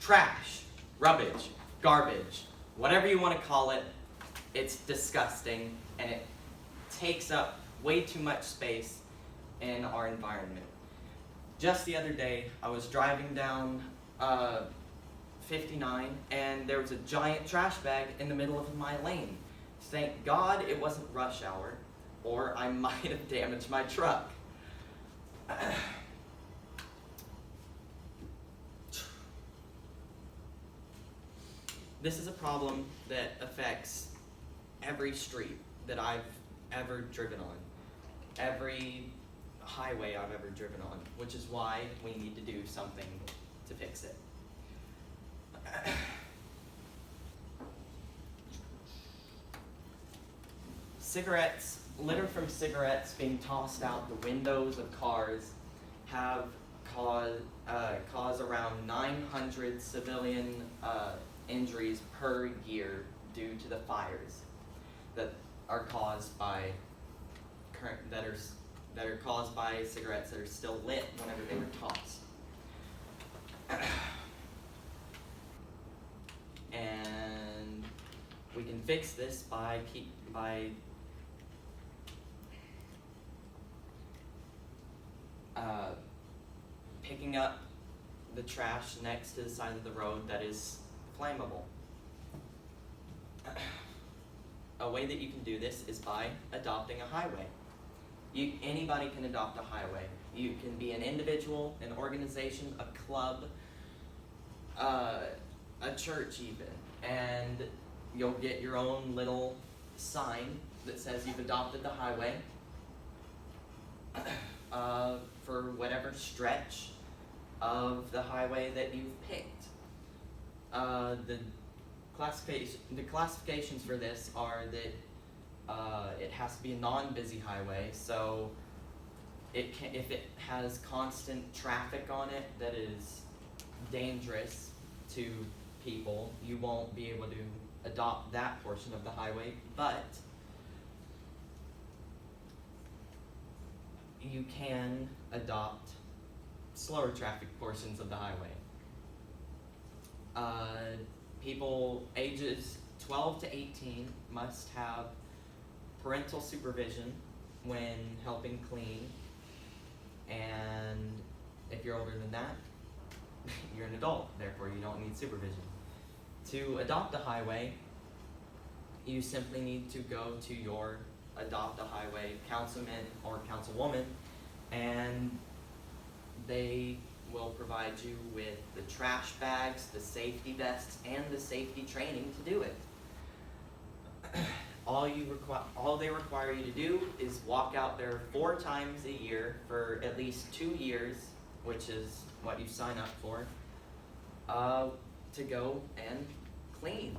trash, rubbish, garbage, whatever you want to call it. It's disgusting, and it takes up way too much space in our environment. Just the other day, I was driving down 59, and there was a giant trash bag in the middle of my lane. Thank God it wasn't rush hour, or I might have damaged my truck. This is a problem that affects every street that I've ever driven on, every highway I've ever driven on, which is why we need to do something to fix it. Cigarettes, litter from cigarettes being tossed out the windows of cars have caused around 900 civilian injuries per year due to the fires that are caused by caused by cigarettes that are still lit whenever they were tossed. And we can fix this by picking up the trash next to the side of the road that is flammable. A way that you can do this is by adopting a highway. Anybody can adopt a highway. You can be an individual, an organization, a club, a church even, and you'll get your own little sign that says you've adopted the highway for whatever stretch of the highway that you've picked. The classifications for this are that it has to be a non-busy highway, so if it has constant traffic on it that is dangerous to people, you won't be able to adopt that portion of the highway, but you can adopt slower traffic portions of the highway. People ages 12 to 18 must have parental supervision when helping clean, and if you're older than that, you're an adult, therefore you don't need supervision. To adopt a highway, you simply need to go to your Adopt a Highway councilman or councilwoman, and they will provide you with the trash bags, the safety vests, and the safety training to do it. All they require you to do is walk out there 4 times a year for at least 2 years, which is what you sign up for, to go and clean.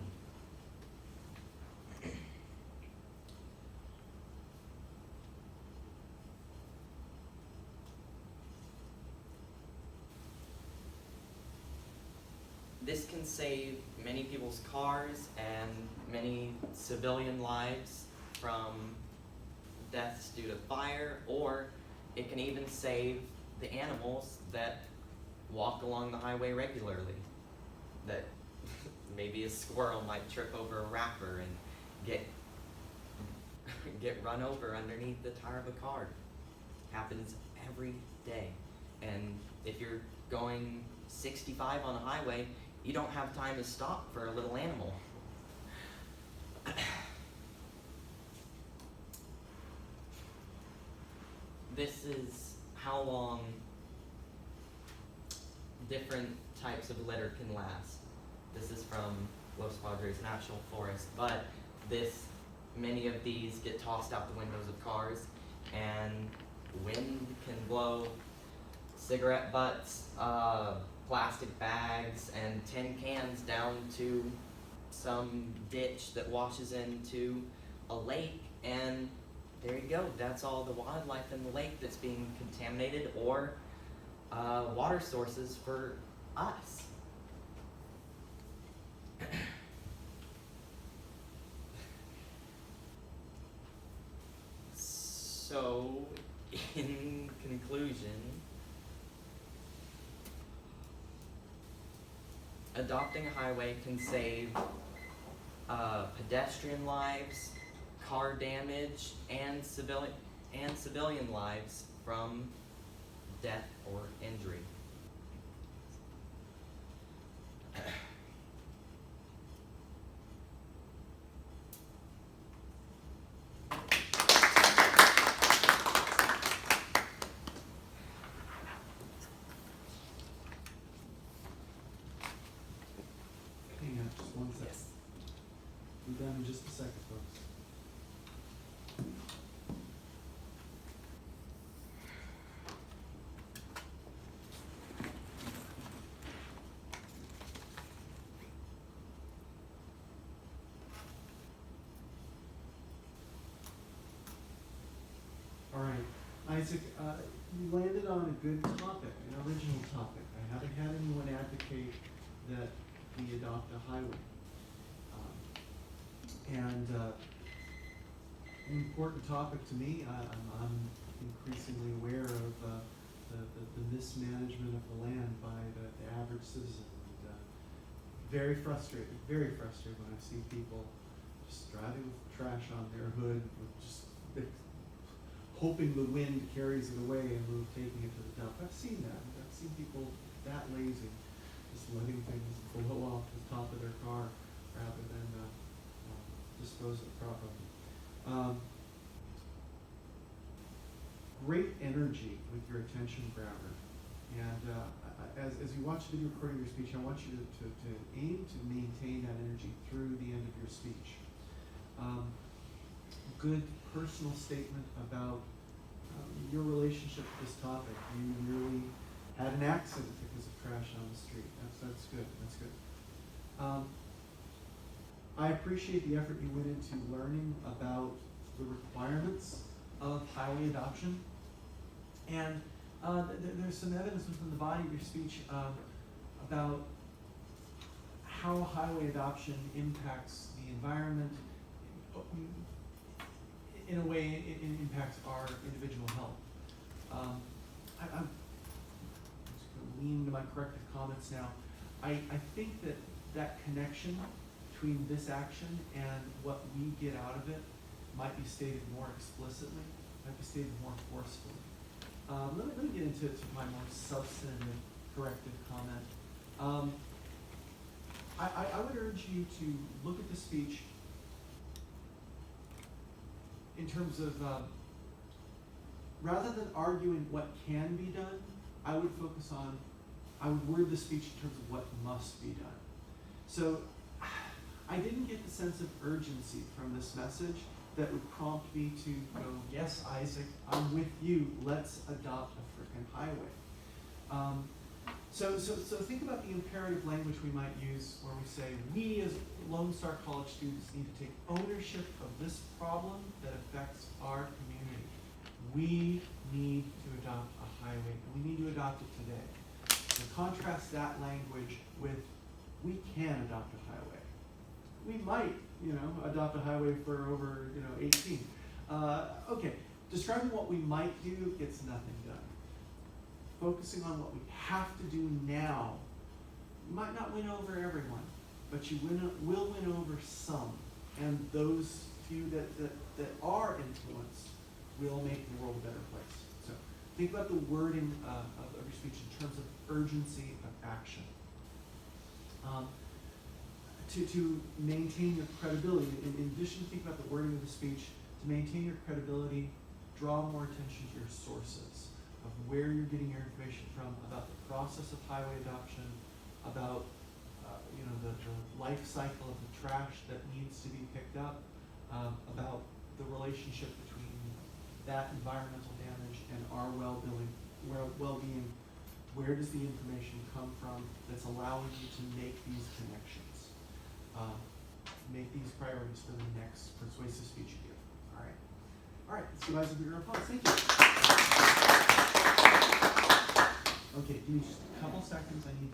This can save many people's cars and many civilian lives from deaths due to fire, or it can even save the animals that walk along the highway regularly. That maybe a squirrel might trip over a wrapper and get run over underneath the tire of a car. Happens every day. And if you're going 65 on a highway, you don't have time to stop for a little animal. This is how long different types of litter can last. This is from Los Padres National Forest, but many of these get tossed out the windows of cars, and wind can blow cigarette butts, plastic bags, and tin cans down to some ditch that washes into a lake, and there you go. That's all the wildlife in the lake that's being contaminated, or water sources for us. So, in conclusion, adopting a highway can save pedestrian lives, car damage, and civilian lives from death or injury. Hang on just one second. Be done in just a second, folks. All right, Isaac, you landed on a good topic, an original topic. I haven't had anyone advocate that we adopt a highway. An important topic to me. I'm increasingly aware of the mismanagement of the land by the average citizen. And, very frustrated when I see people just driving with trash on their hood, with just hoping the wind carries it away and taking it to the dump. I've seen that. I've seen people that lazy, just letting things blow off the top of their car rather than dispose of it properly. Great energy with your attention grabber. And as you watch the video recording of your speech, I want you to aim to maintain that energy through the end of your speech. Good personal statement about your relationship to this topic. You really had an accident because of trash on the street. That's good. That's good. I appreciate the effort you went into learning about the requirements of highway adoption. And there's some evidence within the body of your speech about how highway adoption impacts the environment. In a way, it impacts our individual health. I'm just going to lean into my corrective comments now. I think that connection between this action and what we get out of it might be stated more explicitly, might be stated more forcefully. Let me get into my more substantive corrective comment. I would urge you to look at the speech in terms of, rather than arguing what can be done, I would word the speech in terms of what must be done. So I didn't get the sense of urgency from this message that would prompt me to go, yes, Isaac, I'm with you, let's adopt a frickin' highway. So think about the imperative language we might use where we say, we as Lone Star College students need to take ownership of this problem that affects our community. We need to adopt a highway, and we need to adopt it today. So contrast that language with, we can adopt a highway. We might, adopt a highway for over, 18. Okay, describing what we might do gets nothing done. Focusing on what we have to do now, you might not win over everyone, but you will win over some. And those few that are influenced will make the world a better place. So think about the wording of your speech in terms of urgency of action. To maintain your credibility, in addition to think about the wording of the speech, to maintain your credibility, draw more attention to your sources of where you're getting your information from about the process of highway adoption, about the life cycle of the trash that needs to be picked up, about the relationship between that environmental damage and our well-being. Where does the information come from that's allowing you to make these connections? Make these priorities for the next persuasive speech you give. All right, let's give Isaac a bigger applause. Thank you. Okay, give me just a couple seconds. I need to